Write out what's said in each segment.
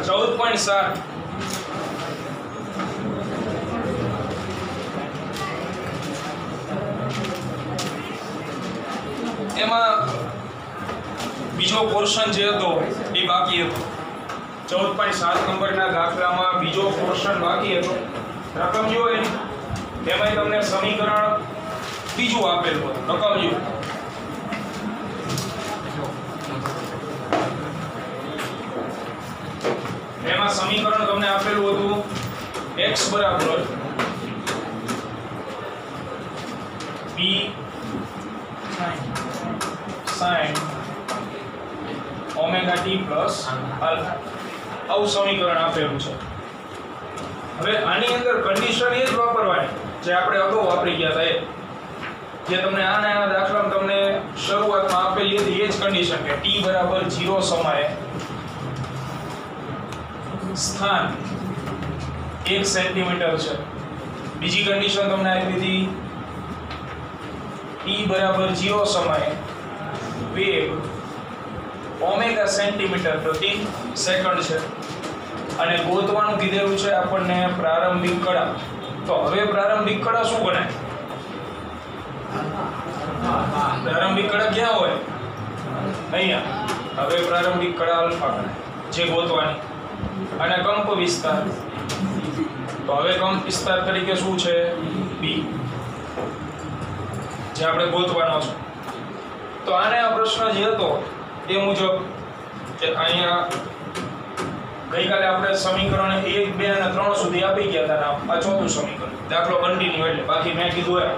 14.7 એમાં બીજો પોર્શન જે હતો એ બાકી હતો 14.7 નંબરના દાખલામાં બીજો પોર્શન બાકી હતો રકમ જો એમાં તમને સમીકરણ બીજું આપેલું હતું રકમ જો એમાં સમીકરણ તમને આપેલું હતું x બરાબર b sin omega t plus alpha આવું સમીકરણ આપેલું છે હવે આની અંદર કન્ડિશન એ જ વાપરવાની જે આપણે અગાઉ વાપરી ગયા હતા જે તમને આના દાખલામાં તમને શરૂઆતમાં આપેલી હતી એ જ કન્ડિશન કે t બરાબર 0 સમયે સ્થાન 1 સેન્ટીમીટર છે બીજી કન્ડિશન તમને આપી હતી t બરાબર 0 સમયે વેગ ઓમેગા સેન્ટીમીટર પ્રતિ સેકન્ડ છે અને ગોતવાનું કીધેલું છે આપણને પ્રારંભિક કળા તો હવે પ્રારંભિક કળા શું ગણાય પ્રારંભિક કળા ક્યાં હોય અહીંયા હવે પ્રારંભિક કળા આલ્ફા ગણાય જે ગોતવાની અને કંપ વિસ્તાર તો હવે કંપ વિસ્તાર તરીકે શું છે b જે આપણે ગોતવાનો છે તો આને આ પ્રશ્ન જે હતો એ મુજબ કે અહીંયા ગઈકાલે આપણે સમીકરણ 1 2 અને 3 સુધી આપી ગયા હતા આ ચોથું સમીકરણ દાખલો કન્ટિન્યુ એટલે બાકી મેં કીધું એ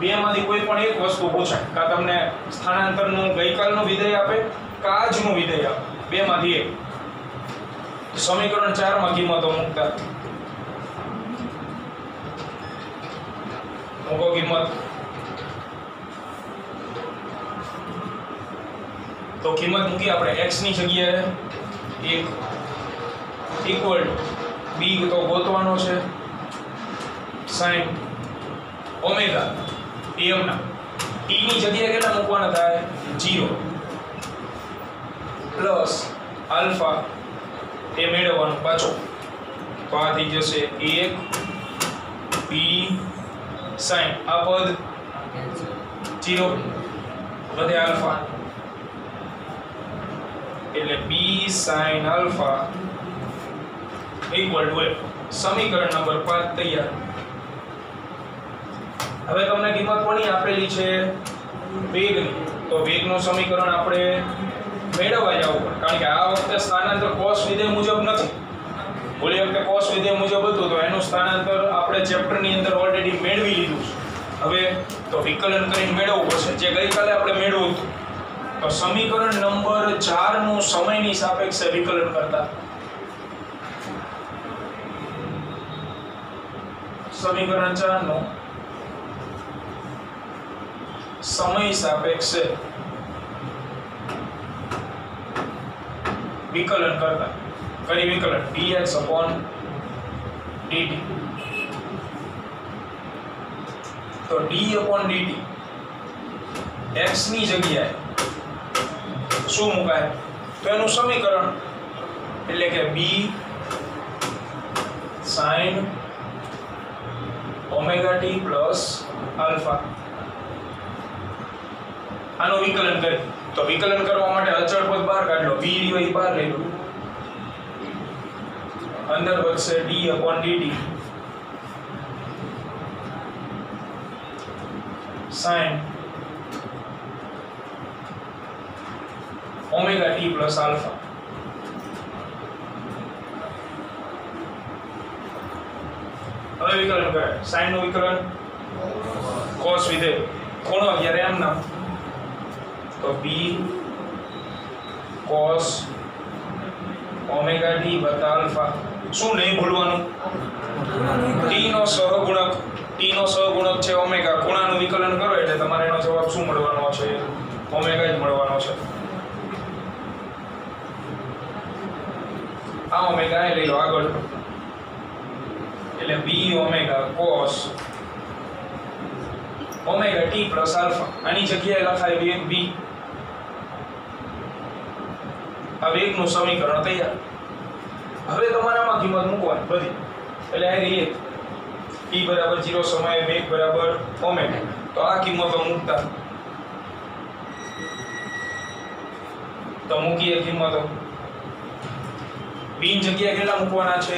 બે માંથી કોઈ પણ એક વસ્તુ પૂછાય કા તમને સ્થાનાંતરનું ગઈકાલનું વિધેય આપે કા આજનું વિધેય આપે બે માંથી એક સમીકરણ 4 માં કિંમતો મૂકતા મૂકો કિંમત તો કિંમત મૂકી આપણે x ની જગ્યાએ 1 ઇક્વલ b તો ગોતવાનો છે sin ઓમેગા m ના t ની જગ્યાએ કેટલા મૂકવાના થાય 0 પ્લસ આલ્ફા એ મેળવવાનું પાછો તો આ થઈ જશે 1 b sin આ પદ 0 વધે આલ્ફા એટલે b sin alpha equal to સમીકરણ નંબર 5 તૈયાર હવે તમને કિંમત કોની આપેલી છે વેગની તો વેગનું સમીકરણ આપણે મેળવવા જવું પડે કારણ કે આ વખતે સ્થાનાંતર cos વિધેય મુજબ નથી ઓલી વખતે cos વિધેય મુજબ હતું તો એનું સ્થાનાંતર આપણે ચેપ્ટરની અંદર ઓલરેડી મેળવી લીધું છે હવે તો વિકલન કરીને મેળવવું પડશે જે ગઈકાલે આપણે મેળવ્યું હતું તો સમીકરણ નંબર 4 નું સમયની સાપેક્ષે વિકલન કરતા સમીકરણ 4 નું સમય સાપેક્ષે વિકલન કરતા કરી વિકલન dx dt તો d dt x ની જગ્યાએ શું મુકાય તો એનું સમીકરણ એટલે કે b sin omega t plus alpha આનું વિકલન કરી તો વિકલન કરવા માટે અચળ પદ બહાર કાઢ લો b dy બહાર લઈ લો અંદર વધશે d dt sin omega t plus alpha હવે વિકલન કરે sin નું વિકલન cos વિધેય ખૂણો જ્યારે એમ ના તો b cos ઓમેગા t વત્તા આલ્ફા શું નહીં ભૂલવાનું t નો સહગુણક છે ઓમેગા ખૂણાનું વિકલન કરો એટલે તમારે એનો જવાબ શું મળવાનો છે ઓમેગા જ મળવાનો છે આ ઓમેગા એ લઈ લો આગળ એટલે b omega cos omega t plus alpha આની જગ્યાએ લખાય વેગ b આ વેગનું સમીકરણ તૈયાર હવે તમારામાં કિંમત મૂકવાની બધી, એટલે આ રહી t બરાબર 0 સમયે વેગ બરાબર ઓમેગા. તો આ કિંમતો મૂકતા તો મૂકીએ કિંમતો. v ની જગ્યાએ કેટલા મૂકવાના છે?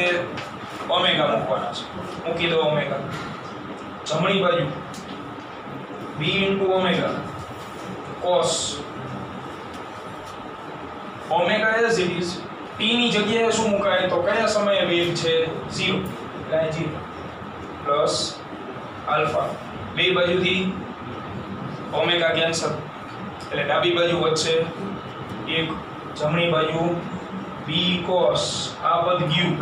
ઓમેગા મૂકવાના છે. મૂકી દો ઓમેગા. જમણી બાજુ v * omega cos omega as it is. t ની જગ્યાએ શું મુકાય? તો કયા સમયે વેગ છે? 0 એટલે 0 પ્લસ આલ્ફા. બે બાજુથી ઓમેગા કેન્સલ એટલે ડાબી બાજુ વધશે 1, જમણી બાજુ b cos આ પદ ગયું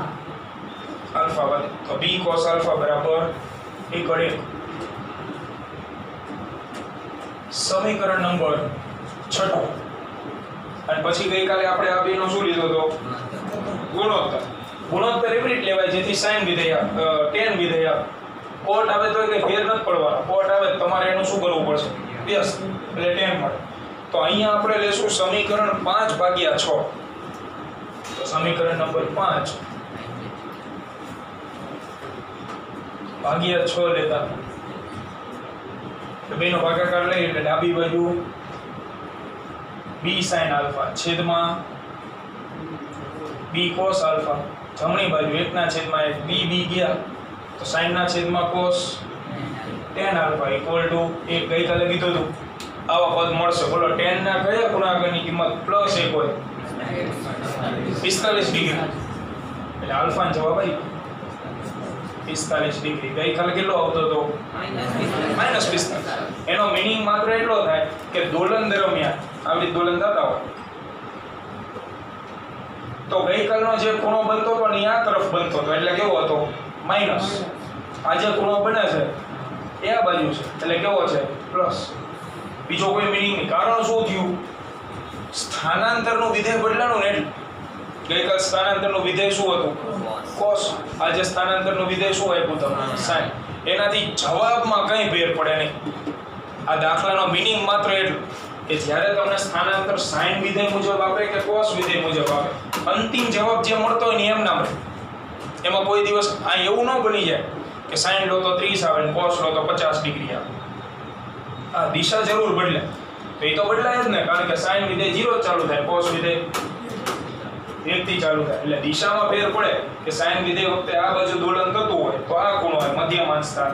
આલ્ફા વધે તો b cos આલ્ફા બરાબર 1/1. સમીકરણ નંબર 6. અને પછી ગઈકાલે આપણે આ બેનો શું લીધો તો ગુણોત્તર. ગુણોત્તર એવી રીતે લેવાય જેથી sin વિધેય tan વિધેય કોટ આવે તો કઈ ફેર નથી પડવાનો. કોટ આવે તમારે એનું શું કરવું પડશે? વ્યસ્ત એટલે tan મળે. તો અહીંયા આપણે લેશું સમીકરણ 5/6. તો સમીકરણ નંબર 5 ભાગ્યા 6 લેતા તો બેનો ભાગાકાર લઈ એટલે ડાબી બાજુ b sin આલ્ફા છેદમાં b cos આલ્ફા, જમણી બાજુ 1/1 b ગયા તો sin ના છેદમાં cos tan આલ્ફા = 1. ગઈકાલે કીધું હતું આવા પદ મળશે. બોલો tan ના કયા ગુણાકારની કિંમત +1 હોય? 45 ડિગ્રી. એટલે આલ્ફા નો જવાબ આવી 45 ડિગ્રી. ગઈકાલે કેટલો આવતો હતો? -45. એનો મીનિંગ માત્ર એટલો થાય કે દોલન દરમિયાન આવી દોલન થતા હોય તો ગઈકાલનો જે ખૂણો બનતો હતો ને આ તરફ બનતો હતો એટલે કેવો હતો? માઈનસ. આ જે ખૂણો બને છે એ આ બાજુ છે એટલે કેવો છે? પ્લસ. બીજો કોઈ મીનિંગ નહીં. કારણ શું થયું? સ્થાનાંતરનું વિધેય બદલાણું ને એટલે ગઈકાલ સ્થાનાંતરનું વિધેય શું હતું? cos. આજે સ્થાનાંતરનું વિધેય શું આપ્યું તમને? sin. એનાથી જવાબમાં કંઈ ફેર પડે નહીં. આ દાખલાનો મીનિંગ માત્ર એટલું કે જ્યારે તમને સ્થાનાંતર sin વિધેય મુજબ આપે કે cos વિધેય મુજબ આપે, અંતિમ જવાબ જે મળતો હોય ને એમ ના મળે. એમાં કોઈ દિવસ આ એવું ન બની જાય કે sin લો તો 30 આવે ને cos લો તો 50 ડિગ્રી આવે. આ દિશા જરૂર બદલે તો એ તો બદલાય જ ને, કારણ કે sin વિધેય 0 ચાલુ થાય, cos વિધેય 1 થી ચાલુ થાય. એટલે દિશામાં ફેર પડે કે sin વિધેય વખતે આ બાજુ દોલન થતું હોય તો આ ખૂણો હોય મધ્યમાન સ્થાન,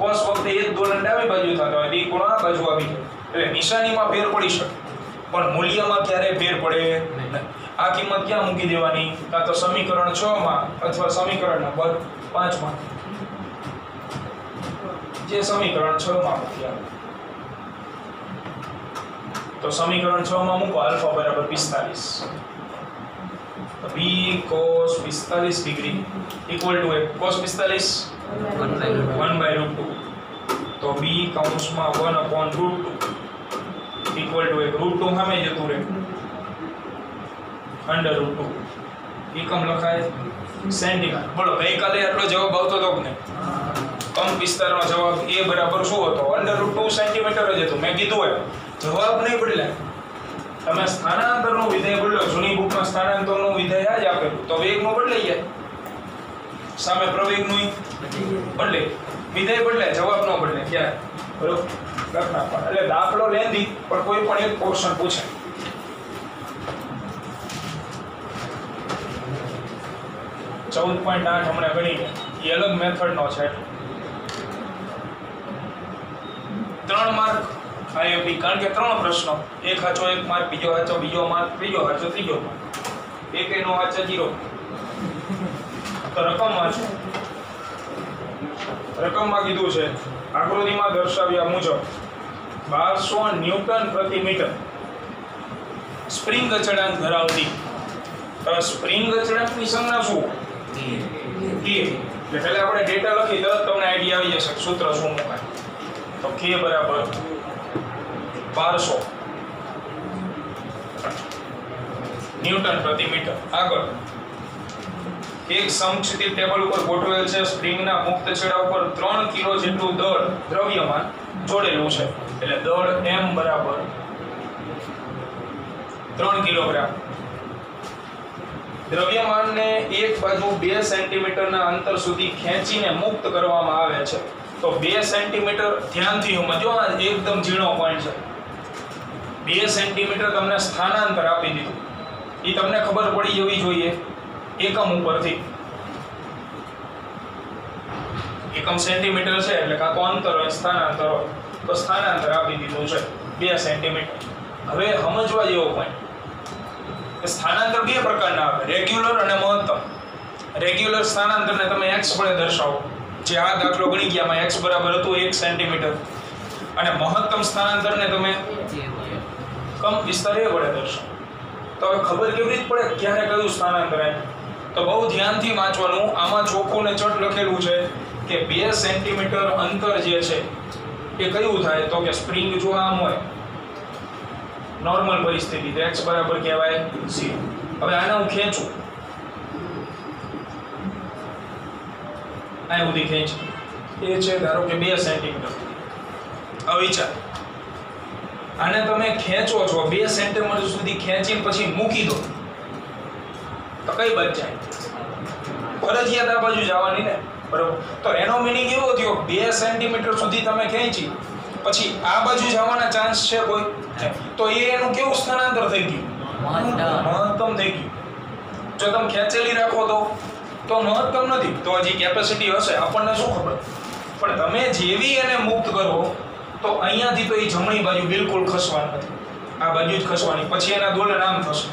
cos વખતે એક દોલન ડાબી બાજુ થતો હોય તો એ ખૂણો આ બાજુ આવી જાય. એટલે નિશાનીમાં ફેર પડી શકે પણ મૂલ્યમાં ક્યારે ફેર પડે નહીં. આ કિંમત ક્યાં મૂકી દેવાની? કાં તો સમીકરણ 6 માં અથવા સમીકરણ નંબર 5 માં. જે સમીકરણ 6 માં મૂકી આવે તો સમીકરણ 6 માં મૂકો આલ્ફા બરાબર 45. તો b cos 45 degree equal to cos 45 1/√2. તો b કૌંસમાં 1/√2 equal to √2 સામે જતું રહે √2 એકમ લખાય સેન્ટીમીટર. બોલો ગઈકાલે આટલો જવાબ આવતો હતો કે કંપ વિસ્તારનો જવાબ a બરાબર શું હતો? √2 સેન્ટીમીટર જ હતું. મેં કીધું હોય જવાબ નહીં બદલાય. તમે સ્થાનાંતરનું વિધેય બદલો, જૂની બુકમાં સ્થાનાંતરનું વિધેય આ જ આપેલું તો વેગનું બદલાઈ જાય, સામે પ્રવેગનું બદલે, વિધેય બદલાય, જવાબ ન બદલે ક્યારે. બરોબર લખના પણ એટલે દાખલો લેંધી પણ કોઈ પણ એક પોર્શન પૂછે. ચૌદ 14.8 હમણાં ગણી એ અલગ મેથડનો છે. 3 માર્ક આઈએમપી, કારણ કે 3 પ્રશ્નો, એક સાચો 1 માર્ક, બીજો સાચો બીજો માર્ક, ત્રીજો સાચો ત્રીજો માર્ક, એકેયનો સાચો 0. તો રકમ વાંચો. રકમમાં કીધું છે આકૃતિમાં દર્શાવ્યા મુજબ 1200 ન્યૂટન પ્રતિ મીટર સ્પ્રિંગ અચળાંક ધરાવતી. સ્પ્રિંગ અચળાંકની સંજ્ઞા શું? K. એટલે પહેલા આપણે ડેટા લખી તરત તમને આઈડિયા આવી જશે સૂત્ર શું મુકાય. તો K બરાબર 1200 ન્યૂટન પ્રતિ મીટર. આગળ એક સમક્ષિતિજ ટેબલ ઉપર ગોઠવેલ છે. સ્પ્રિંગના મુક્ત છેડા ઉપર 3 કિલો જેટલું દળ દ્રવ્યમાન જોડેલું છે. એટલે દળ m બરાબર 3 કિલોગ્રામ. દ્રવ્યમાનને એક બાજુ 2 સેન્ટીમીટરના અંતર સુધી ખેંચીને મુક્ત કરવામાં આવે છે તો 2 સેન્ટીમીટર ધ્યાનથી સમજો, આ એકદમ ઝીણો પોઈન્ટ છે। 2 સેન્ટીમીટર તમને સ્થાનાંતર આપી દીધું, એ તમને ખબર પડી જવી જોઈએ એકમ ઉપરથી। એકમ સેન્ટીમીટર છે એટલે કાં તો અંતર હોય સ્થાનાંતર હોય, તો સ્થાનાંતર આપી દીધું છે 2 સેન્ટીમીટર। હવે સમજવા જેવો પોઈન્ટ કે સ્થાનાંતર બે પ્રકારના આવે, રેગ્યુલર અને મહત્તમ। રેગ્યુલર સ્થાનાંતરને તમે x વડે દર્શાવો, જે આ દાખલો ગણી ગયા માં x બરાબર હતું 1 સેન્ટીમીટર, અને મહત્તમ સ્થાનાંતરને તમે કમ વિસ્તાર a વડે દર્શાવો। તો હવે ખબર કેવી રીતે પડે ક્યારે કયું સ્થાનાંતર આવે? તો બહુ ધ્યાનથી વાંચવાનું। આમાં ચોખ્ખું ને ચટ લખેલું છે કે 2 સેન્ટીમીટર અંતર જે છે એ કયું થાય? તો કે સ્પ્રિંગ જો આમ હોય નોર્મલ પરિસ્થિતિ તો x બરાબર કહેવાય 0। હવે આને હું ખેંચું, આ સુધી ખેંચ, એ છે ધારો કે 2 સેન્ટીમીટર। હવે વિચાર, આને તમે ખેંચો છો 2 સેન્ટીમીટર સુધી ખેંચીને પછી મૂકી દો તો કઈ બાજુ જાય? ફરજિયાત આ બાજુ જવાની ને, બરોબર? તો એનો મીનિંગ એવો થયો 2 સેન્ટીમીટર સુધી તમે ખેંચી પછી આ બાજુ જવાના ચાન્સ છે કોઈ? તો એ એનું કેવું સ્થાનાંતર થઈ ગયું? મહત્તમ થઈ ગયું। જો તમે ખેંચેલી રાખો તો મહત્તમ નથી, તો હજી કેપેસિટી હશે, આપણને શું ખબર? પણ તમે જેવી એને મુક્ત કરો તો અહીંયાથી તો એ જમણી બાજુ બિલકુલ ખસવાની નથી, આ બાજુ જ ખસવાની, પછી એના દોલન આમ થશે।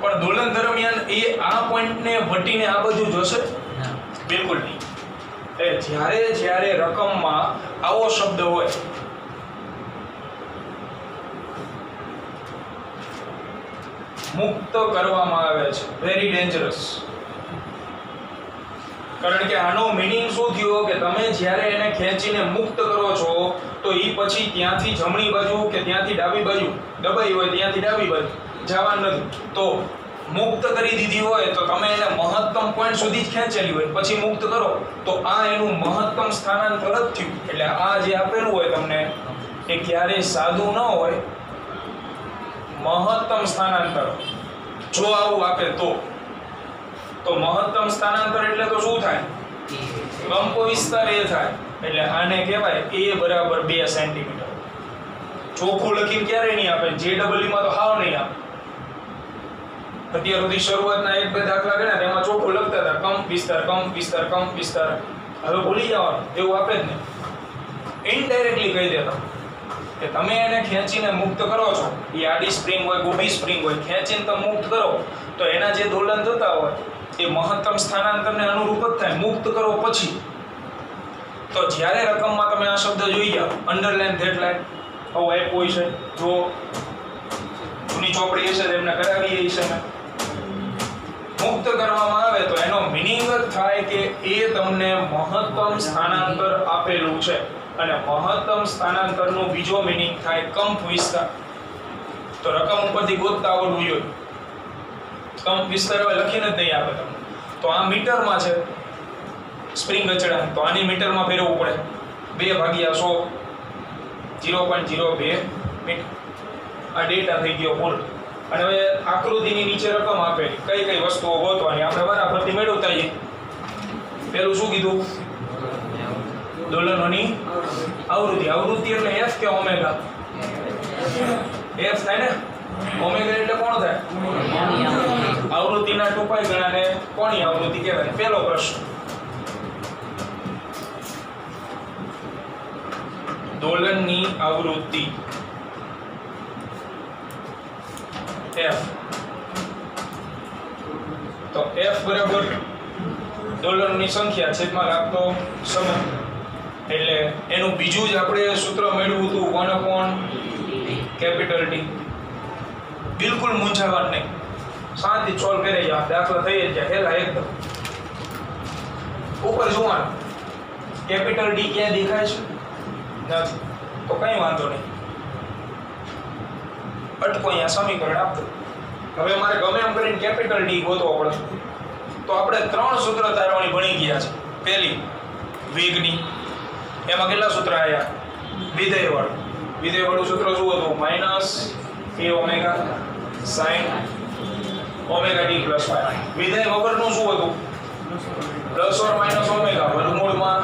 પણ દોલન દરમિયાન એ આ પોઈન્ટને વટીને આ બાજુ જશે? બિલકુલ નહીં। જ્યારે રકમમાં આવો શબ્દ હોય મુક્ત કરવામાં આવે છે, વેરી ડેન્જરસ। કારણ કે આનો મીનિંગ શું થયો કે તમે જ્યારે એને ખેંચીને મુક્ત કરો છો તો એ પછી ત્યાંથી જમણી બાજુ કે ત્યાંથી ડાબી બાજુ દબાઈ હોય ત્યાંથી ડાબી બાજુ જવાનું નથી। તો મુક્ત કરી દીધી હોય તો તમે એને મહત્તમ પોઈન્ટ સુધી જ ખેંચેલી હોય, પછી મુક્ત કરો તો આ એનું મહત્તમ સ્થાનાંતર જ થયું। એટલે આ જે આપેલું હોય તમને એ ક્યારેય સાદું ન હોય, મહત્તમ સ્થાનાંતર જો આવું આપે તો મહત્તમ સ્થાનાંતર એટલે તો શું થાય? કંપ વિસ્તાર એ થાય। એટલે આને કહેવાય a બરાબર 2 સેન્ટીમીટર। ચોખ્ખું લખીને ક્યારે નહીં આપે, JEE માં તો હાવ નહીં આપે। અત્યાર સુધી શરૂઆતના 1-2 દાખલા ગણ્યા તેમાં ચોખ્ખું લખતા હતા કંપ વિસ્તાર, કંપ વિસ્તાર, કંપ વિસ્તાર। હવે ભૂલી જવાનું, એવું આપે જ નહીં, ઇનડાયરેક્ટલી કહી દેતા કે તમે એને ખેંચીને મુક્ત કરો છો, એ આડી સ્પ્રિંગ હોય ઊભી સ્પ્રિંગ હોય, ખેંચીને તમે મુક્ત કરો તો એના જે દોલન થતા હોય એ મહત્તમ સ્થાનાંતરને અનુરૂપ જ થાય મુક્ત કરો પછી। તો જ્યારે રકમમાં તમે આ શબ્દ જોઈ ગયા અંડરલાઈન ધેટલાઈન આવો આપ્યો છે, જો જૂની ચોપડી હશે તેમને કરાવી છે મેં, મુક્ત કરવામાં આવે તો એનો મિનિંગ જ થાય કે એ તમને મહત્તમ સ્થાનાંતર આપેલું છે, અને મહત્તમ સ્થાનાંતરનો બીજો મીનિંગ થાય કંપ વિસ્તાર। તો રકમ ઉપરથી ગોતતા આવડવું જોઈએ, કંપ વિસ્તાર હવે લખીને જ નહીં આપે તમને। તો આ મીટરમાં છે સ્પ્રિંગ અચળાંક, તો આની મીટરમાં ફેરવવું પડે, 2/100 0.02 મીટર। આ ડેટા થઈ ગયો પૂરો। અને હવે આકૃતિની નીચે રકમ આપેલી, કઈ કઈ વસ્તુઓ ગોતવાની આપણે બરાબરથી મેળવતા જઈએ। પેલું શું કીધું? દોલનોની આવૃત્તિ। આવૃત્તિ એટલે f કે ઓમેગા? f થાય ને, ઓમેગા એટલે કોણ થાય? આવૃત્તિના 2π ગણાને કોની આવૃત્તિ કહેવાય? પહેલો પ્રશ્ન, દોલનની આવૃત્તિ f। તો f બરાબર દોલનની સંખ્યા છેદમાં લાગતો સમય, એટલે એનું બીજું જ આપણે સૂત્ર મેળવ્યું હતું 1/T। બિલકુલ મૂંઝાવાનું નહીં, શાંતિ સોલ્વ કરી જાવ, દાખલા થઈ જ જાય હેલા એકદમ। ઉપર જોવાનું કેપિટલ D ક્યાં દેખાય છે? નથી, તો કઈ વાંધો નહીં, અટકો અહીંયા સમીકરણ આપો। હવે મારે ગમે એમ કરીને કેપિટલ D ગોતવો પડે, તો આપણે 3 સૂત્ર તારવાની ભણી ગયા છે। પહેલી વેગની, એમાં કેટલા સૂત્ર આવ્યા? વિધેયવાળું સૂત્ર શું હતું? -a omega sin omega t plus y. વિધેય વગરનું શું હતું? પ્લસ ઓર માઇનસ ઓમેગા વર્ગમૂળમાં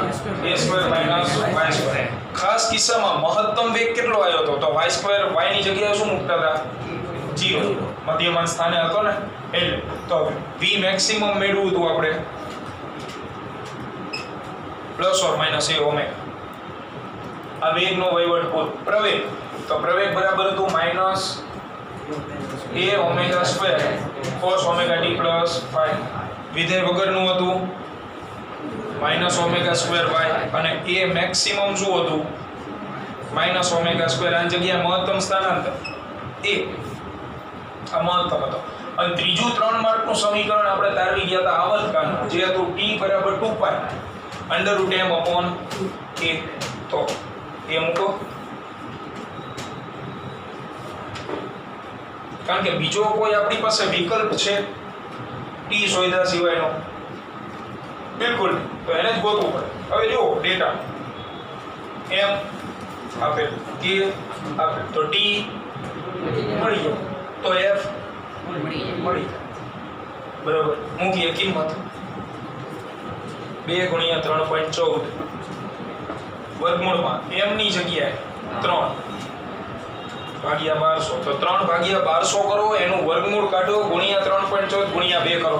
a square minus y square. ખાસ કિસ્સામાં મહત્તમ વેગ કેટલો આવ્યો હતો? તો y સ્ક્વેર y ની જગ્યાએ શું મૂકતા હતા? 0. મધ્યમાન સ્થાને હતો ને એટલે. તો v મેક્સિમમ મેળવું હતું આપણે plus or minus a omega. આ વેગનો વહીવટ પ્રવેગ. તો પ્રવેગ બરાબર હતું minus a omega square cos omega t plus 5. વિધેય વગરનું હતું માઇનસ ઓમેગા સ્ક્વેર y અને a મેક્સિમમ શું હતું? Minus omega square. આની જગ્યાએ મહત્તમ સ્થાનાંતર a આ મહત્તમ હતો. અને ત્રીજું 3 માર્કનું સમીકરણ આપણે તારવી ગયા હતા આવર્તકાનું, જે હતું t બરાબર 2π √m અપોન a. તો એ મૂકો, કારણ કે બીજો કોઈ આપણી પાસે વિકલ્પ છે t શોધ્યા સિવાયનો? બિલકુલ. તો એને જ ગોતવું પડે. હવે જુઓ ડેટા m આપેલ, k આપેલ, તો t મળી ગયો, તો f મળી જાય. બરાબર. મૂકીએ કિંમત 2 × 3.14 વર્ગમૂળમાં m ની જગ્યાએ 3 ભાગ્યા 1200. તો 3 ભાગ્યા 1200 કરો, એનું વર્ગમૂળ કાઢો, ગુણ્યા 3.14 ગુણ્યા 2 કરો.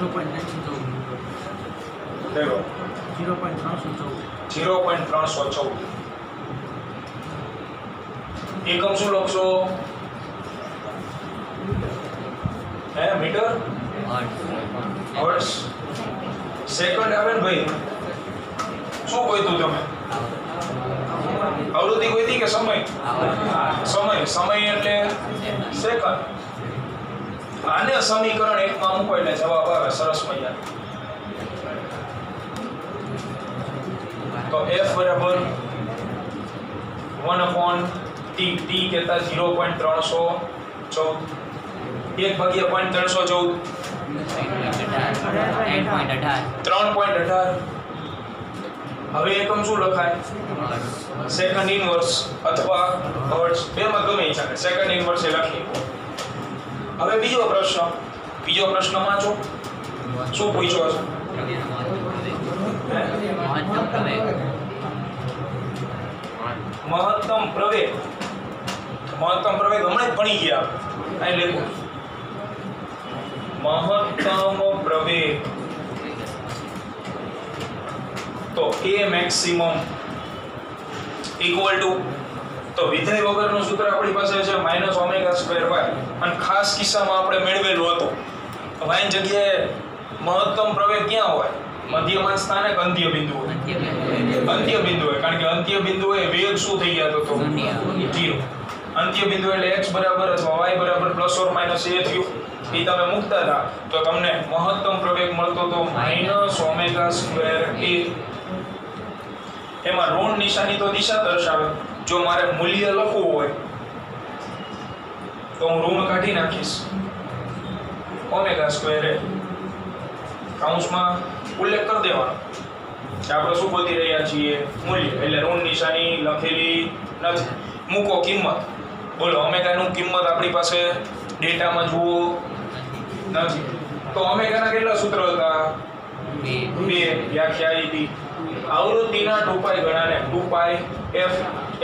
0.314. એકમ શું લખશો? હે મીટર? હર્ટ્ઝ. સેકન્ડ આવે ને ભાઈ? શું કહીતું તમે? આવૃત્તિ કહીતી કે સમય? સમય એટલે સેકન્ડ. આને સમીકરણ 1 માં મૂકો એટલે જવાબ આવે સરસ મજા. તો f બરાબર 1/t. t કહેતા 0.314. 1 ભાગ્યા 0.314 3.18. હવે એકમ શું લખાય? સેકન્ડ ઇનવર્સ અથવા હર્ટ્ઝ, બેમાં ગમે એ ચાલે. સેકન્ડ ઇનવર્સ એ લખી. હવે બીજો પ્રશ્ન વાંચો. શું પૂછ્યો છે? મહત્તમ પ્રવેગ. મહત્તમ પ્રવેગ હમણાં જ ભણી ગયા આપણે. અહીં લખો મહત્તમ પ્રવેગ. તો a મેક્સિમમ ઇક્વલ ટુ, તો વિધેય વગરનું સૂત્ર આપણી પાસે છે માઇનસ ઓમેગા સ્ક્વેર y. અને ખાસ કિસ્સામાં આપણે મેળવેલું હતું y ની જગ્યાએ મહત્તમ પ્રવેગ ક્યાં હોય? મધ્યમાન સ્થાને કે અંત્ય બિંદુ હોય? અંત્ય બિંદુ હોય, કારણ કે અંત્ય બિંદુએ વેગ શું થઈ ગયા તો 0. અંત્ય બિંદુ એટલે x બરાબર અથવા y બરાબર પ્લસ ઓર માઇનસ a થયું. એ તમે મૂકતા હતા તો તમને મહત્તમ પ્રવેગ મળતો તો માઇનસ ઓમેગા સ્ક્વેર a. એમાં ઋણ નિશાની તો દિશા દર્શાવે. જો મારે મૂલ્ય લખવું હોય તો હું ઋણ કાઢી નાખીશ. ઓમેગા સ્ક્વેર એ કૌંસમાં ઉલ્લેખ કરી દેવાનો કે આપણે શું ગોતી રહ્યા છીએ? મૂલ્ય. એટલે ઋણ નિશાની લખેલી નથી. મૂકો કિંમત. બોલો ઓમેગાનું કિંમત આપણી પાસે ડેટામાં જુઓ નથી. તો ઓમેગાના કેટલા સૂત્ર હતા? 2 વ્યાખ્યા આવી હતી. આવૃત્તિના 2π ગણાને 2π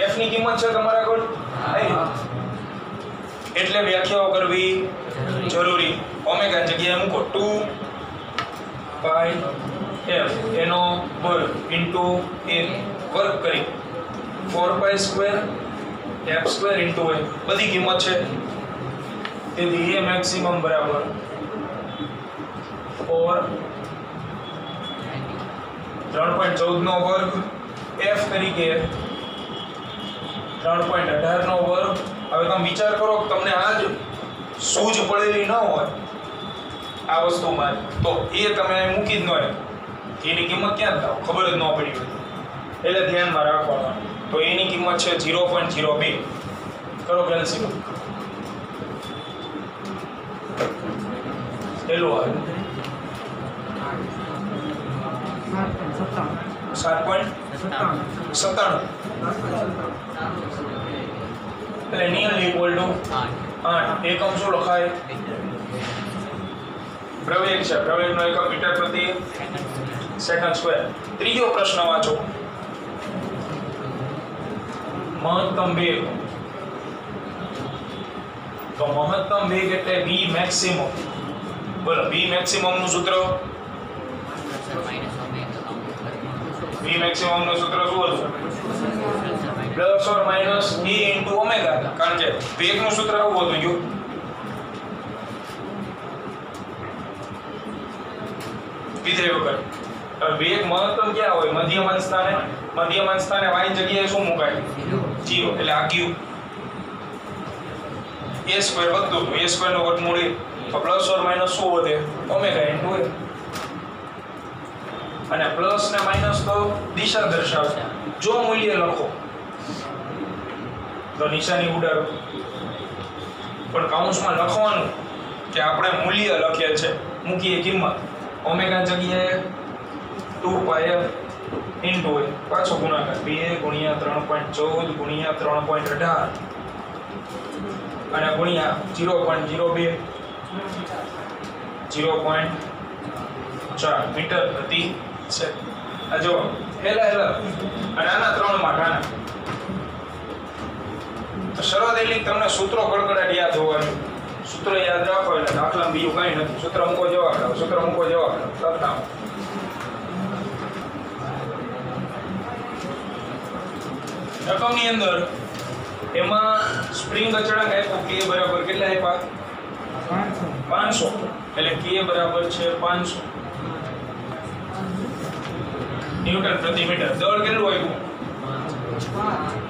f ની કિંમત છે તમારા આગળ, એટલે વ્યાખ્યાઓ કરવી જરૂરી. ઓમેગા જગ્યાએ મૂકો 2π f એનો વર્ગ ઇન્ટુ a વર્ગ કરી 4π square f square into a બધી કિંમત છે. તેથી a મેક્સિમમ બરાબર 3.14 નો વર્ગ f તરીકે 3.18 નો વર્ગ. હવે તમે વિચાર કરો કે તમને આજ સૂઝ પડેલી ન હોય આ વસ્તુમાં, તો એ તમે મૂકી જ ન હોય, એની કિંમત ક્યાં થાવ ખબર જ ન પડી હોય. એટલે ધ્યાનમાં રાખવાનું. તો એની કિંમત છે 0.02. કરો કેલ્શિયમ એલો આવે 7.97. એટલે નિયર ઇક્વલ ટુ 8 એકમ શું લખાય? પ્રવેગ છે, પ્રવેગનો એકમ મીટર પ્રતિ સેકન્ડ સ્ક્વેર. ત્રીજો પ્રશ્ન વાંચો. મહત્તમ વેગ. તો મહત્તમ વેગ એટલે v મેક્સિમમ. બોલો v મેક્સિમમ નું સૂત્ર? v મેક્સિમમ નું સૂત્ર શું હતું? પ્લસ ઓર માઈનસ e ઇન્ટુ ઓમેગા. કારણ કે વેગ નું સૂત્ર આવું હતું જો વિધેય વગર. વેગ મહત્તમ ક્યાં હોય? મધ્યમાન સ્થાને. મધ્યમાન સ્થાને y જગ્યાએ શું મુકાય? 0. એટલે આ q a સ્ક્વેર વધતું a સ્ક્વેર નો વર્ગમૂળ તો પ્લસ ઓર માઈનસ શું વધે? Omega into a. અને પ્લસ ને માઈનસ તો દિશા દર્શાવે. જો મૂલ્ય લખો તો નિશાની ઉડાડો, પણ કાઉન્સમાં લખવાનું કે આપણે મૂલ્ય લખીએ છે, મૂકીએ કિંમત. ઓમેગા જગ્યાએ 2πf ઇન્ટુ a, પાછો ગુણાકાર 2 ગુણ્યા 3.14 ગુણ્યા 3.18 અને ગુણ્યા 0.02 0.4 મીટર પ્રતિ સેકન્ડ. આ જો હેલા અને આના 3 માં ઘાના. તો શરૂઆત એટલી તમને સૂત્રો કડકડાટ યાદ હોવાનું. સૂત્ર યાદ રાખો એટલે દાખલામાં બીજું કાંઈ નથી. સૂત્ર મૂકો જવાબ આપો, સૂત્ર મૂકો જવાબ આપો. રકમની અંદર એમાં સ્પ્રિંગ અચળાંક આપ્યો k બરાબર કેટલા આપ્યા? 500. એટલે k બરાબર છે 500 ન્યૂટન પ્રતિ મીટર. દળ કેટલું આવ્યું?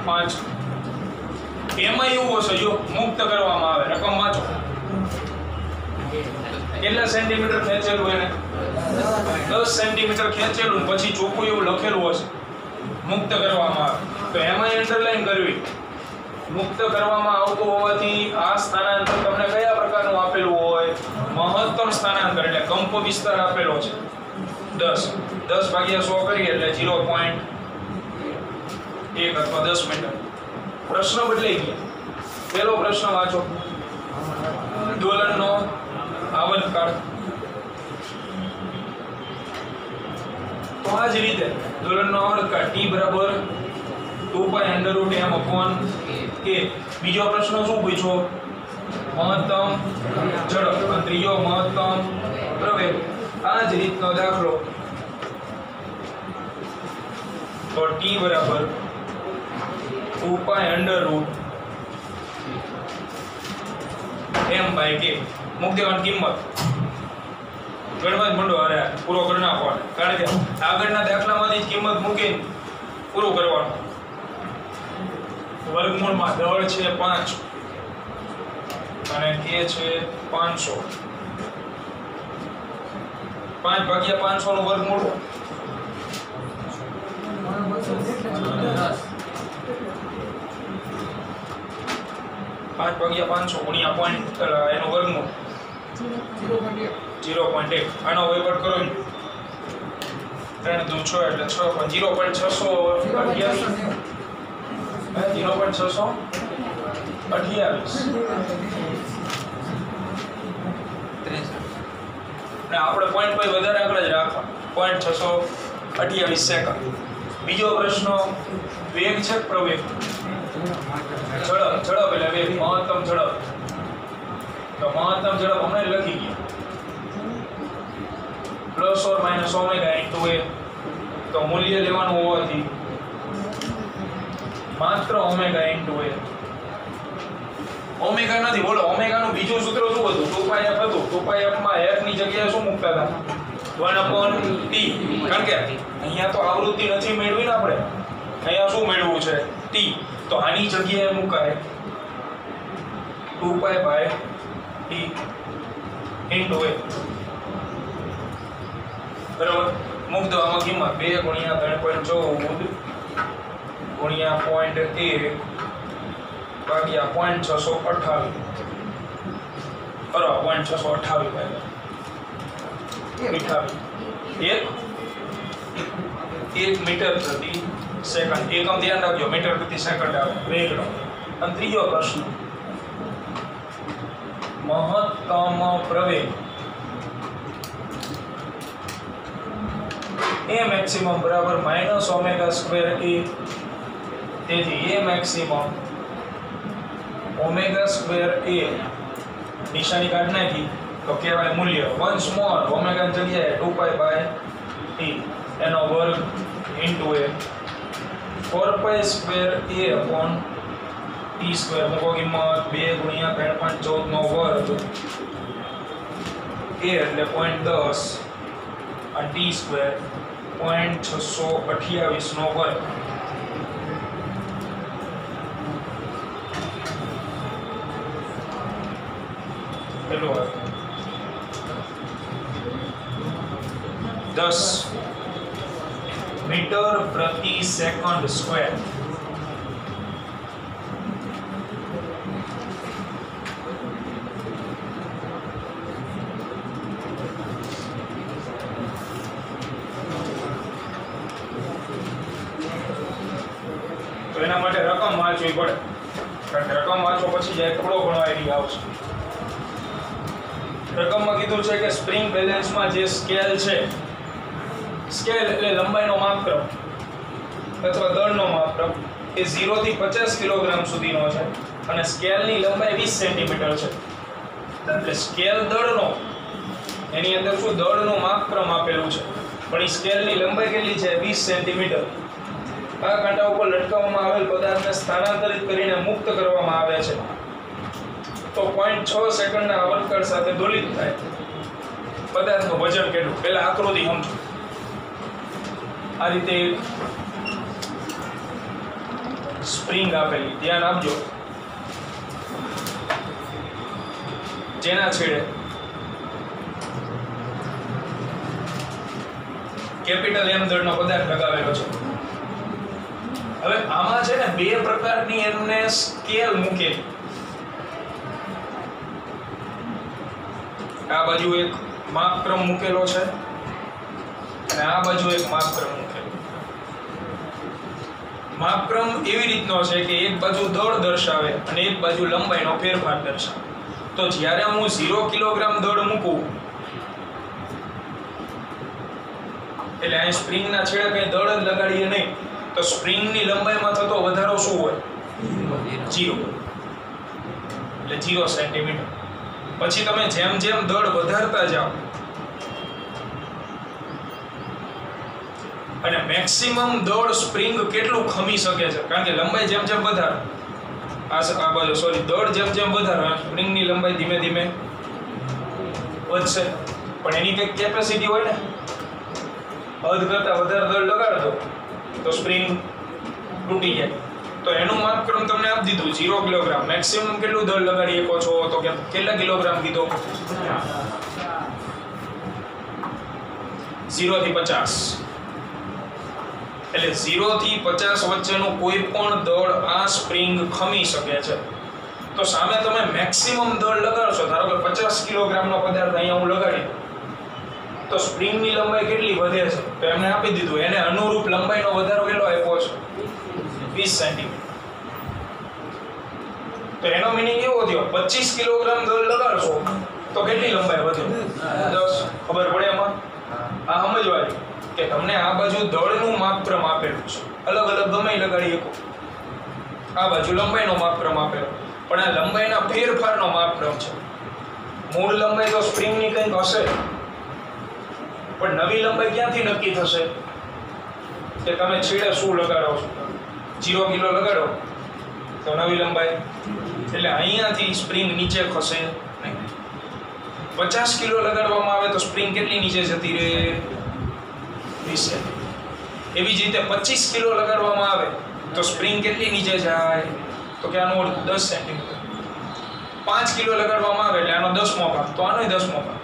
5. એમાં એવું હશે જો મુક્ત કરવામાં આવે. રકમ વાંચો. કેટલા સેન્ટીમીટર ખેંચેલું એને? 10 સેન્ટીમીટર ખેંચેલું પછી ચોખ્ખું એવું લખેલું હશે મુક્ત કરવામાં આવે. તો એમાં અંડરલાઈન કરવી. મુક્ત કરવામાં આવતું હોવાથી આ સ્થાનાંતર તમને કયા પ્રકારનું આપેલું હોય? મહત્તમ સ્થાનાંતર એટલે કંપ વિસ્તાર આપેલો છે 10. 10 ભાગ્યા 100 કરીએ એટલે 0.1 અથવા 10 મીટર. પ્રશ્ન બદલાઈ ગયો. પહેલો પ્રશ્ન વાંચો. દોલનનો આવર્તકાળ. તો આ જ રીતે દોલનનો આવર્તકાળ t બરાબર 2π√m/k. બીજો પ્રશ્ન શું પૂછ્યો? મહત્તમ ઝડપ. અને ત્રીજો મહત્તમ પ્રવેગ. આ જ રીતનો દાખલો. તો t બરાબર 2π√m/k. મૂકી દેવાની કિંમત. ગણવા જ મંડો. અરે પૂરો કરી નાખો. કારણ કે આગળના દાખલામાંથી જ કિંમત મૂકીને પૂરું કરવાનું. વર્ગમૂળમાં દળ છે 5 અને k છે 500. 5 ભાગ્યા 500 નું વર્ગમૂળ 5 ભાગ્યા 500 ગુણ્યા પોઈન્ટ એનો વર્ગમૂળ 0.1. આનો વહીવટ કરો. 3 દુ 6 એટલે 6 પણ 0.628 ને આપણે પોઈન્ટ પર વધારે આગળ જ રાખવા. 0.628 સેકન્ડ. બીજો પ્રશ્ન વેગ છે પ્રવેગ. ઝડપ એટલે વેગ. મહત્તમ ઝડપ. તો મહત્તમ ઝડપ હમણાં લખી ગયા. Plus or minus omega into a. તો મૂલ્ય લેવાનું હોવાથી માત્ર ઓમેગા ઇન્ટુ a. ઓમેગા નથી. બોલો ઓમેગાનું બીજું સૂત્ર શું હતું? 2πf હતું. 2πf માં f ની જગ્યાએ શું મૂકતા હતા? 1/t. કારણ કે અહીંયા તો આવૃત્તિ નથી મેળવી ને આપણે. અહીંયા શું મેળવવું છે? t. તો આની જગ્યાએ મુકાય 2π/t ઇન્ટુ a. બરાબર. મૂક દો આમાં કિંમત. 2 ગુણ્યા 3.14 ગુણ્યા 0.1 ભાગ્યા 0.628. બરાબર 0.628 ભાગ્યા 1 મીટર પ્રતિ સેકન્ડ. એકમ ધ્યાન રાખજો. મીટર પ્રતિ સેકન્ડ આવે વેગનો. અને ત્રીજો પ્રશ્ન મહત્તમ પ્રવેગ a maximum બરાબર માઇનસ ઓમેગા સ્ક્વેર a. તેથી a maximum omega square a નિશાની કાઢ નાખી તો કહેવાય મૂલ્ય વન્સ મોર ઓમેગા જગ્યાએ 2 પાઈ બાય t એનો વર્ગ into a 4 pi square a upon t square મૂકો કિંમત 2 ગુણ્યા 3.14 નો વર્ગ a એટલે 0.10 અને t સ્ક્વેર 0.628 નો વર્ગ. કેટલું હોય 10 મીટર પ્રતિ સેકન્ડ સ્ક્વેર. તો એના માટે રકમ વાંચવી પડે, કારણ કે રકમ વાંચો પછી જાય થોડો ઘણો આઈડિયા આવશે. રકમમાં કીધું છે કે સ્પ્રિંગ બેલેન્સમાં જે સ્કેલ છે, સ્કેલ એટલે લંબાઈનો માપક્રમ અથવા દળનો માપક્રમ, એ 0 થી 50 કિલોગ્રામ સુધીનો છે અને સ્કેલની લંબાઈ 20 સેન્ટીમીટર છે. એટલે સ્કેલ દળનો, એની અંદર શું દળનું માપક્રમ આપેલું છે, પણ એ સ્કેલની લંબાઈ કેટલી છે 20 સેન્ટીમીટર. આ કાંટા ઉપર લટકાવવામાં આવેલ પદાર્થને સ્થાનાંતરિત કરીને મુક્ત કરવામાં આવે છે તો 0.6 સેકન્ડના આવર્તકાળ સાથે દોલિત થાય. પદાર્થનું વજન કેટલું, પહેલા આકૃતિ સમજો. આ રીતે સ્પ્રિંગ આપેલી, ધ્યાન આપજો, જેના છેડે કેપિટલ M દળનો પદાર્થ લગાવેલો છે. હવે આમાં છે ને બે પ્રકારની એમને સ્કેલ મૂકેલી. આ બાજુ એક માપક્રમ મૂકેલો છે અને આ બાજુ એક માપક્રમ મૂકેલો. માપક્રમ એવી રીતનો છે કે એક બાજુ દળ દર્શાવે અને એક બાજુ લંબાઈનો ફેરફાર દર્શાવે. તો જ્યારે હું 0 કિલોગ્રામ દળ મૂકું એટલે અહીં સ્પ્રિંગના છેડે કઈ દળ જ લગાડીએ નહીં, તો સ્પ્રિંગની લંબાઈમાં થતો વધારો શું હોય 0, એટલે 0 સેન્ટીમીટર. પછી તમે જેમ જેમ દળ વધારતા જાઓ અને મેક્સિમમ દળ સ્પ્રિંગ કેટલું ખમી શકે છે, કારણ કે લંબાઈ જેમ જેમ વધારો, આ બાજુ સોરી દળ જેમ જેમ વધારો સ્પ્રિંગની લંબાઈ ધીમે ધીમે વધશે, પણ એની કંઈક કેપેસિટી હોય ને. હદ કરતા વધારે દળ લગાડો તો સ્પ્રિંગ તૂટી જાય. તો એનું માપક્રમ તમને આપી દીધું 0 કિલોગ્રામ. મેક્સિમમ કેટલું દળ લગાડી શકો છો, તો કે કેટલા કિલોગ્રામ કીધો 0 થી 50. એટલે 0 થી 50 વચ્ચેનું કોઈ પણ દળ આ સ્પ્રિંગ ખમી શકે છે. તો સામે તમે મેક્સિમમ દળ લગાડશો, ધારો કે 50 કિલોગ્રામનો પદાર્થ અહીંયા હું લગાડી, તો સ્પ્રિંગની લંબાઈ કેટલી વધે છે, તો એમને આપી દીધું એને અનુરૂપ લંબાઈનો વધારો કેટલો આપ્યો છે 20 સેન્ટીમીટર. તો એનો મીનિંગ એવો થયો 25 કિલોગ્રામ દળ લગાડશો તો કેટલી લંબાઈ વધે 10. ખબર પડે એમાં? આ સમજવાની કે તમને આ બાજુ દળનું માપક્રમ આપેલું છે, અલગ અલગ ગમે લગાડી શકો. આ બાજુ લંબાઈનો માપક્રમ આપેલો, પણ આ લંબાઈના ફેરફારનો માપક્રમ છે. મૂળ લંબાઈ તો સ્પ્રિંગની કંઈક હશે, પણ નવી લંબાઈ ક્યાંથી નક્કી થશે કે તમે છેડે શું લગાડો છો. 0 કિલો લગાડો તો નવી લંબાઈ, એટલે અહીંયાથી સ્પ્રિંગ નીચે ખસે નહીં. 50 કિલો લગાડવામાં આવે તો સ્પ્રિંગ કેટલી નીચે જતી રહે 20 સેન્ટીમીટર. એવી જ રીતે 25 કિલો લગાડવામાં આવે તો સ્પ્રિંગ કેટલી નીચે જાય, તો કે આનો 10 સેન્ટીમીટર. 5 કિલો લગાડવામાં આવે એટલે આનો 10મો ભાગ, તો આનો 10મો ભાગ,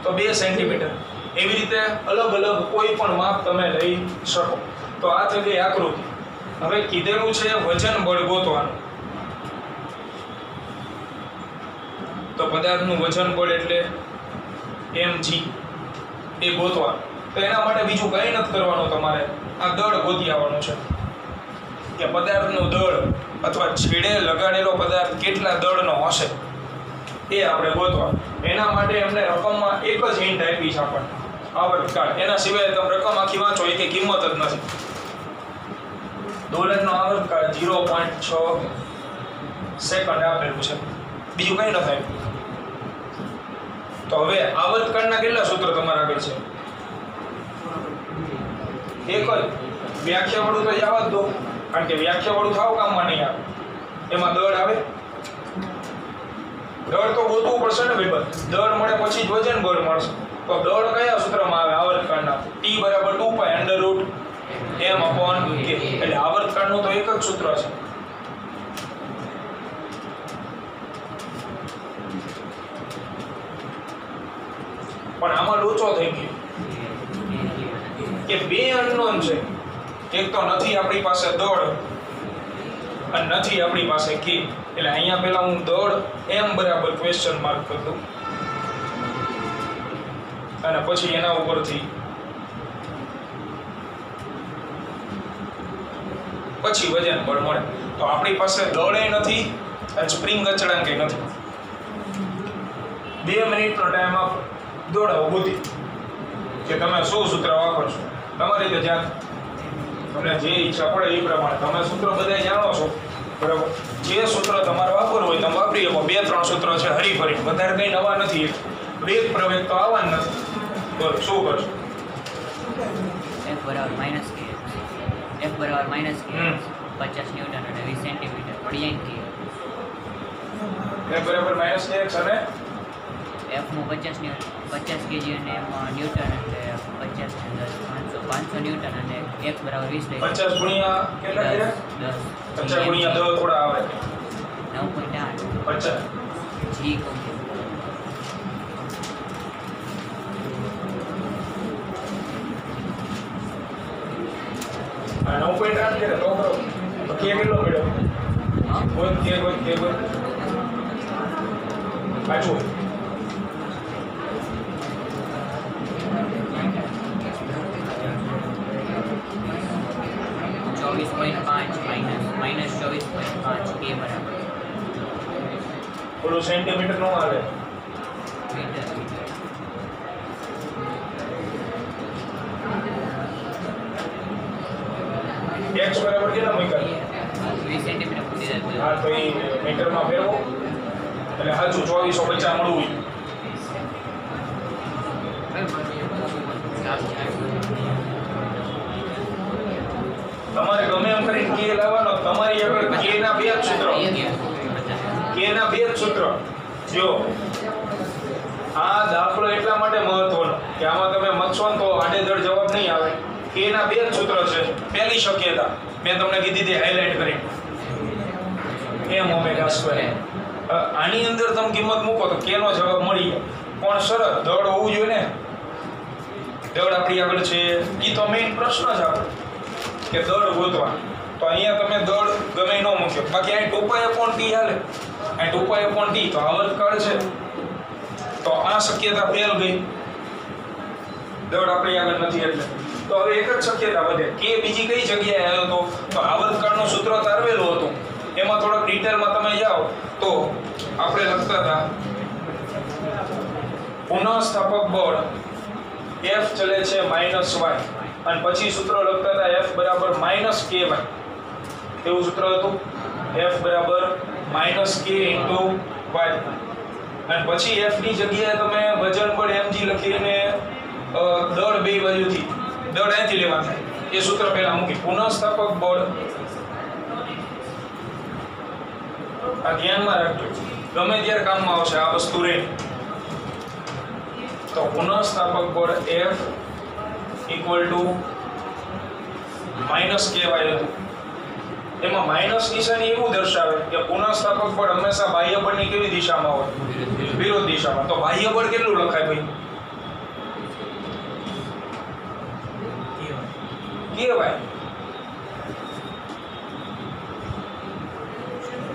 તો 2 સેન્ટીમીટર. એવી રીતે અલગ અલગ કોઈ પણ માપ તમે લઈ શકો. તો આ થઈ ગઈ આકૃતિ. હવે કીધેલું છે વજન બળ ગોતવાનું. તો પદાર્થનું વજન બળ એટલે mg એ ગોતવાનું. તો એના માટે બીજું કંઈ નથી કરવાનું, તમારે આ દળ ગોતી આવવાનું છે કે પદાર્થનું દળ અથવા છેડે લગાડેલો પદાર્થ કેટલા દળનો હશે. એ આપણે ગોતવા. એના માટે એમને રકમમાં એક જ હિન્ટ આપી છે આપણને, આવર્તકાળ. એના સિવાય તમે રકમ આખી વાંચો એ કે કિંમત જ નથી. ડોલરનો આવર્તકાળ 0.6 સેકન્ડ આપેલું છે, બીજું કંઈ ન થાય. તો હવે આવર્તકાળના કેટલા સૂત્ર તમારા આગળ છે? એક જ. વ્યાખ્યાવાળું તો જવા જ દો, કારણ કે વ્યાખ્યાવાળું થાવ કામમાં નહીં આવે. એમાં દળ આવે, દળ તો ગોતવું પડશે ને ભાઈ. દળ મળે પછી જ વજન બળ મળશે. તો દળ કયા સૂત્રમાં આવે આવર્તકાળના? T = 2π √m/k. એટલે આવર્તકાળનું તો એક જ સૂત્ર છે. પણ આમાં લોચો થઈ ગયો કે બે અનનોન છે. એક તો નથી આપણી પાસે દળ અને નથી આપણી પાસે k. એટલે અહીંયા પહેલા હું દળ m બરાબર ક્વેશ્ચન માર્ક કરી દઉં અને પછી એના ઉપરથી પછી વજન બળ મળે. તો આપણી પાસે દળે નથી અને સ્પ્રિંગ અચળાંકે નથી. 2 મિનિટનો ટાઈમ આપો, દોડાવો બુદ્ધિ કે તમે શું સૂત્ર વાપરશો. તમારી રીતે જ્યાં તમને જે ઈચ્છા પડે એ પ્રમાણે તમે સૂત્ર બધા જાણો છો, બરાબર. જે સૂત્ર તમારે વાપરવું હોય તમે વાપરી શકો. 2-3 સૂત્ર છે હરીફરી, વધારે કંઈ નવા નથી. વેગ પ્રવેગ તો આવવાનું નથી. બોલો શું કરશો? F = -k, F = -k, 50 newton અને 20 સેન્ટીમીટર, 48 kg. F = -x અને F માં 50 kg અને M ન્યૂટન એટલે 50 ને 10 500 ન્યૂટન અને x = 20 લઈ. 50 ગુણ્યા કેટલા કર્યા? 10. 50 ગુણ્યા 10 થોડા આવે 9.8. 50 g કહું છું. આ 9.8 કરે તો કરો તો કે કેટલો મળ્યો? હા બોલ કે પાછું 24.5 -24.5 k બરાબર. બોલો સેન્ટીમીટર નો આવે. મીટર. x બરાબર કેટલા મૂક્યા? 20 સેન્ટીમીટર પૂરી જાય. હા તો એ મીટરમાં ફેરવો એટલે સાચું 2450 મળવું. તમારે ગમે એમ કરીને કે લાવવાનો. તમારી આગળ કે ના બે જ સૂત્ર, કે ના બે જ સૂત્ર. જો આ દાખલો એટલા માટે મહત્વનો કે આમાં તમે મચશો ને તો આડેધડ જવાબ નહીં આવે. કે ના બે જ સૂત્ર છે. પહેલી શક્યતા મેં તમને કીધી હતી હાઇલાઇટ કરી, m⍵². આની અંદર તમે કિંમત મૂકો તો કે નો જવાબ મળી જાય. પણ શરત દળ હોવું જોઈએ ને. દળ આપણી આગળ છે, એ તો મેઇન પ્રશ્ન જ આપણે કે દળ ગોતવા. તો અહીંયા તમે દળ ગમે ન મૂક્યો. બાકી અહીં 2π/t હાલે, અહીં 2π/t તો આવર્તકાળ છે. તો આ શક્યતા ફેલ ગઈ, દળ આપણી આગળ નથી એટલે. તો હવે એક જ શક્યતા વધે કે બીજી કઈ જગ્યાએ આવ્યો તો આવર્તકાળનું સૂત્ર તારવેલું હતું. એમાં થોડોક ડિટેલમાં તમે જાઓ તો આપણે લખતા હતા પુનઃસ્થાપક બળ F ચલે છે -y અને પછી સૂત્ર લખતા હતા F = -ky. એવું સૂત્ર હતું F = -k × y. અને પછી F ની જગ્યાએ તમે વજન બળ mg લખીને દળ બે બાજુથી દળ અહીંથી લેવા થાય એ સૂત્ર પહેલા મૂકી. પુનઃસ્થાપક બળ આ ધ્યાનમાં રાખજો, ગમે ત્યારે કામમાં આવશે આ વસ્તુ રે. તો પુનઃસ્થાપક બળ F = -ky હતું. એમાં માઇનસ નિશાની એવું દર્શાવે કે પુનઃસ્થાપક બળ હંમેશા બાહ્ય બળની કેવી દિશામાં હોય? વિરોધ દિશામાં. તો બાહ્ય બળ કેટલું લખાય ભાઈ? કેવાય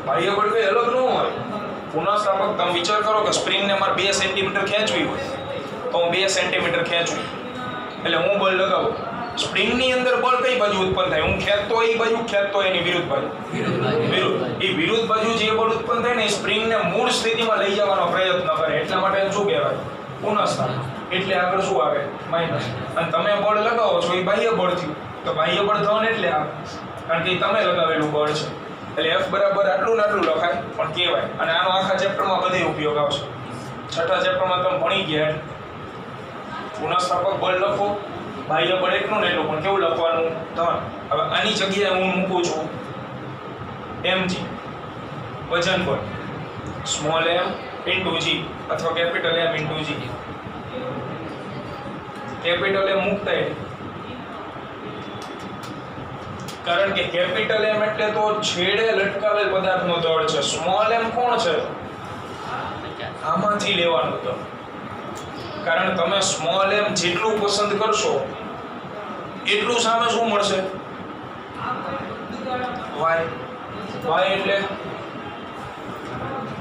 બાહ્ય બળ કઈ અલગ ન હોય. પુનઃસ્થાપક તમે વિચાર કરો કે સ્પ્રિંગને મારે 2 સેન્ટીમીટર ખેંચવી હોય તો હું 2 સેન્ટીમીટર ખેંચું એટલે હું બળ લગાવું સ્પ્રિંગની અંદર બળ કઈ બાજુ ઉત્પન્ન થાય? હું ખેંચતો એ બાજુ, ખેંચતો એની વિરુદ્ધ બાજુ. વિરુદ્ધ. એ વિરુદ્ધ બાજુ જે બળ ઉત્પન્ન થાય ને એ સ્પ્રિંગને મૂળ સ્થિતિમાં લઈ જવાનો પ્રયત્ન કરે. એટલા માટે એને શું કહેવાય? પુનઃસ્થાપન. એટલે આગળ શું આવે? માઇનસ. અને તમે બળ લગાવો છો એ બાહ્ય બળ થયું. તો બાહ્ય બળ ધન એટલે આવે, કારણ કે તમે લગાવેલું બળ છે. એટલે F બરાબર આટલું ને આટલું લખાય પણ કહેવાય. અને આનો આખા ચેપ્ટરમાં બધે ઉપયોગ આવશે. છઠ્ઠા ચેપ્ટરમાં તમે ભણી ગયા. પુનઃસ્થાપક બળ લખો, બાહ્ય બળ એટલું ને એટલું, પણ કેવું લખવાનું? ધન. હવે આની જગ્યાએ હું મૂકું છું mg, વજન બળ, સ્મોલ m ઇન્ટુ g અથવા capital M into g. Capital M મૂકતા કારણ કે કેપિટલ M એટલે તો છેડે લટકાવેલ પદાર્થનો દળ છે. સ્મોલ m કોણ છે? આમાંથી લેવાનું દળ. કારણ તમે સ્મોલ m જેટલું પસંદ કરશો એટલું સામે શું મળશે?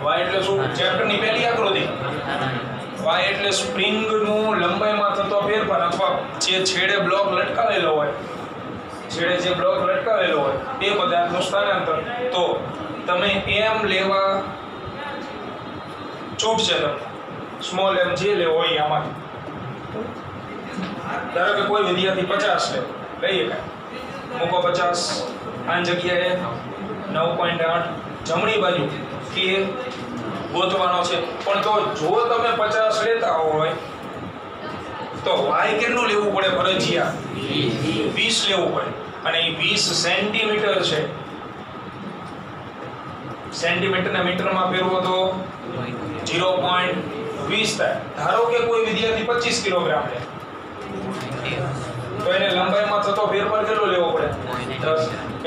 y એટલે શું? ચેપ્ટરની પહેલી આકૃતિ. y એટલે સ્પ્રિંગનું લંબાઈમાં થતો ફેરફાર અથવા જે છેડે બ્લોક લટકાવેલો હોય, છેડે જે બ્લોક લટકાવેલો હોય તે પદાર્થનું સ્થાનાંતર. તો તમે m લેવા છૂટ છે. તમને સ્મોલ m જે લેવો હોય આમાં. ધારો કે કોઈ વિદ્યાર્થી 50 લે, લઈએ કાંઈ મૂકો 50. આની જગ્યાએ 9.8 જમણી બાજુ કે ગોતવાનો છે. પણ તો જો તમે 50 લેતા હોય તો y કેટલું લેવું પડે? ફરજિયાત 20 લેવું પડે. અને એ 20 સેન્ટીમીટર છે. સેન્ટીમીટરના મીટરમાં ફેરવો તો 0.20 થાય. ધારો કે કોઈ વિદ્યાર્થી 25 કિલોગ્રામ લે તો એને લંબાઈમાં થતો ફેરફાર કેટલો લેવો પડે? 10.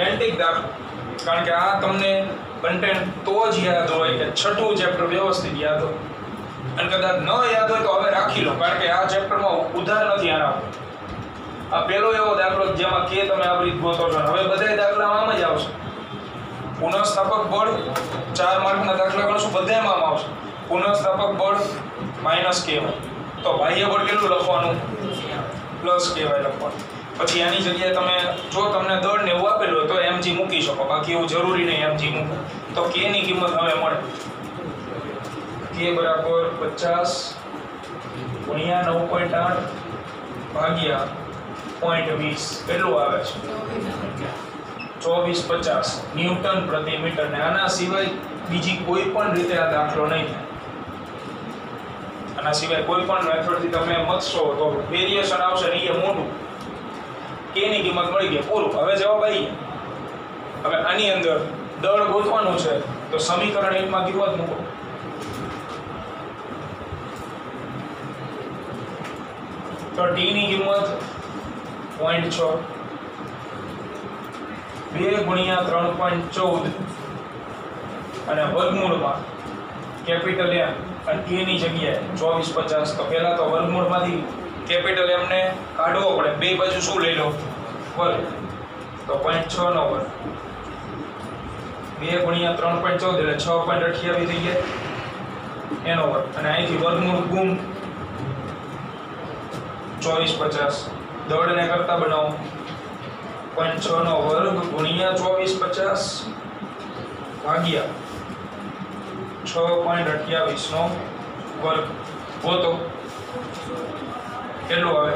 એન્ટિક દાખલો. કારણ કે આ તમને કન્ટેન્ટ તો જ યાદ હોય કે છઠ્ઠું ચેપ્ટર વ્યવસ્થિત યાદ હોય. અને કદાચ ન યાદ હોય તો હવે રાખી લો, કારણ કે આ ચેપ્ટરમાં ઉધાર નથી આના. આ પહેલો એવો દાખલો જેમાં કે તમે આ રીત ગોતો છો. હવે બધા દાખલામાં આમ જ આવશે. પુનઃસ્થાપક બળ 4 માર્કના દાખલા ગણશું, બધામાં આમ આવશે. પુનઃસ્થાપક બળ માઇનસ કહેવાય. તો બાહ્ય બળ કેટલું લખવાનું? પ્લસ કહેવાય લખવાનું. પછી આની જગ્યાએ તમે જો તમને દળ ને એવું આપેલું હોય તો mg મૂકી શકો. બાકી એવું જરૂરી નહીં mg મૂકો. તો k ની કિંમત હવે મળે. k બરાબર 50 ગુણ્યા 9.8 ભાગ્યા 0.20 કેટલું આવે છે? 2450 ન્યૂટન પ્રતિ મીટર. ને આના સિવાય બીજી કોઈ પણ રીતે આ દાખલો નહીં થાય. આના સિવાય કોઈ પણ મેથડથી તમે મતશો તો વેરિએશન આવશે ને એ મોટું. k ની કિંમત મળી ગઈ, પૂરું. હવે જવાબ આવી ગયા. હવે આની અંદર દળ ગોતવાનું છે તો સમીકરણ 1 માં કિંમત મૂકો. તો t ની કિંમત 0.6 2 ગુણ્યા 3.14 અને વર્ગમૂળમાં કેપિટલ M અને k ની જગ્યાએ 2450. તો પહેલા તો વર્ગમૂળમાંથી કેપિટલ M ને કાઢવો પડે. બે બાજુ શું લઈ લો? વર્ગ. તો 0.6 નો વર્ગ 2 ગુણ્યા 3.14 એટલે 6.28 થઈ ગયા એનો વર્ગ. અને અહીંથી વર્ગમૂળ ગુણ 2450 દળને કરતા બનાવો. 0.6 નો વર્ગ ગુણ્યા 2450 ભાગ્યા 6.28 નો વર્ગ. હોતો કેટલું આવે?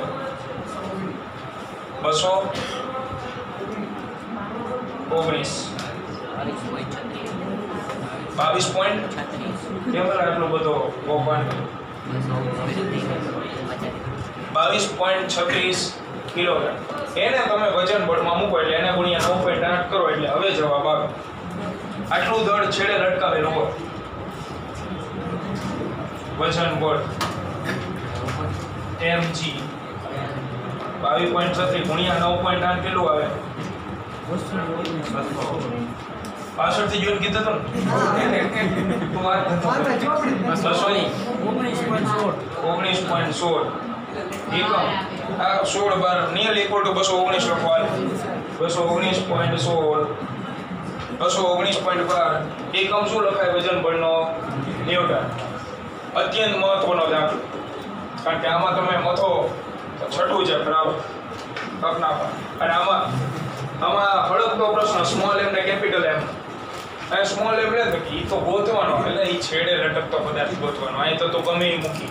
219. 22.36 કેમ આટલો બધો ઓપન? 22.36 કિલોગ્રામ. એને તમે વજન બળમાં મૂકો એટલે એને ગુણ્યા 9.8 કરો એટલે હવે જવાબ આવે. આટલું દળ છેડે લટકાવેલું હોય. વજન બળ mg 22.36 ગુણ્યા 9.8 કેટલું આવે? 65 થી જોઈને કીધું તો ને તો વાત 19.16 એકમ. આ 16 બાર નિયરલી ઇક્વલ ટુ 219 લખવાનું. 219.16 219.12 એકમ શું લખાય? વજન બળનો ન્યૂટન. અત્યંત મહત્વનો દાખલો, કારણ કે આમાં તમે મથો તો છઠ્ઠું ચેપ્ટર આવે. કપના પર. અને આમાં હળકતો પ્રશ્ન સ્મોલ એમ ને કેપિટલ એમ. આ સ્મોલ એમ એટલે કે ઈ તો ગોતવાનો એટલે ઈ છેડે લટકતો પદાર્થ ગોતવાનો. અહીં તો ગમે એ મૂકી